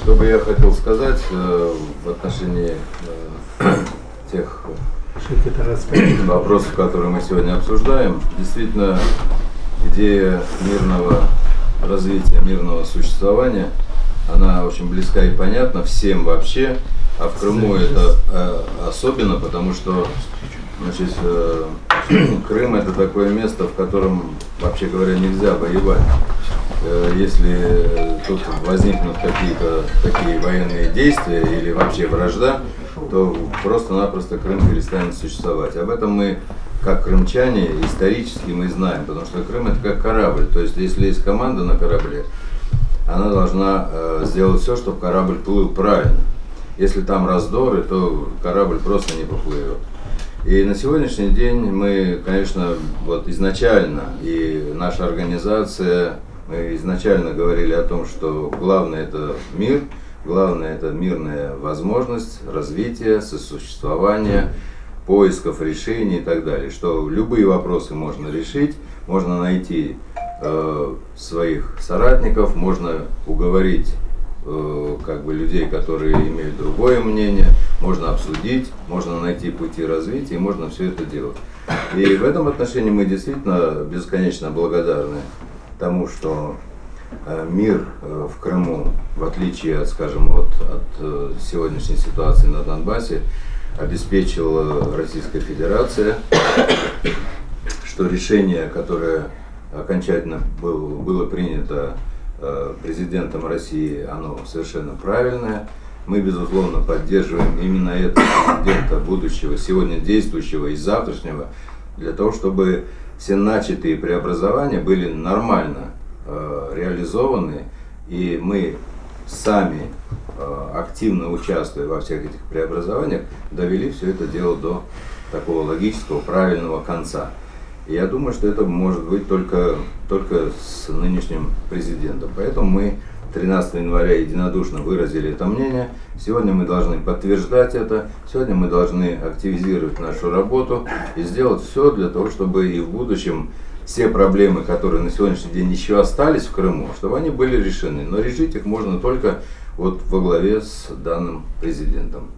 Что бы я хотел сказать в отношении тех вопросов, которые мы сегодня обсуждаем. Действительно, идея мирного развития, мирного существования, она очень близка и понятна всем вообще, а в Крыму это особенно, потому что, значит, Крым — это такое место, в котором, вообще говоря, нельзя воевать. Если тут возникнут какие-то такие военные действия или вообще вражда, то просто-напросто Крым перестанет существовать. Об этом мы, как крымчане, исторически мы знаем, потому что Крым — это как корабль. То есть, если есть команда на корабле, она должна сделать все, чтобы корабль плыл правильно. Если там раздоры, то корабль просто не поплывет. И на сегодняшний день мы, конечно, вот изначально, и наша организация, мы изначально говорили о том, что главное — это мир, главное — это мирная возможность развития, сосуществования, поисков решений и так далее. Что любые вопросы можно решить, можно найти своих соратников, можно уговорить людей, которые имеют другое мнение, можно обсудить, можно найти пути развития, и можно все это делать. И в этом отношении мы действительно бесконечно благодарны тому, что мир в Крыму, в отличие от, скажем, от сегодняшней ситуации на Донбассе, обеспечила Российская Федерация, что решение, которое окончательно было принято президентом России, оно совершенно правильное. Мы, безусловно, поддерживаем именно этого президента будущего, сегодня действующего и завтрашнего, для того, чтобы все начатые преобразования были нормально реализованы, и мы сами, активно участвуя во всех этих преобразованиях, довели все это дело до такого логического, правильного конца. И я думаю, что это может быть только с нынешним президентом. Поэтому мы 13 января единодушно выразили это мнение. Сегодня мы должны подтверждать это. Сегодня мы должны активизировать нашу работу и сделать все для того, чтобы и в будущем все проблемы, которые на сегодняшний день еще остались в Крыму, чтобы они были решены. Но решить их можно только вот во главе с данным президентом.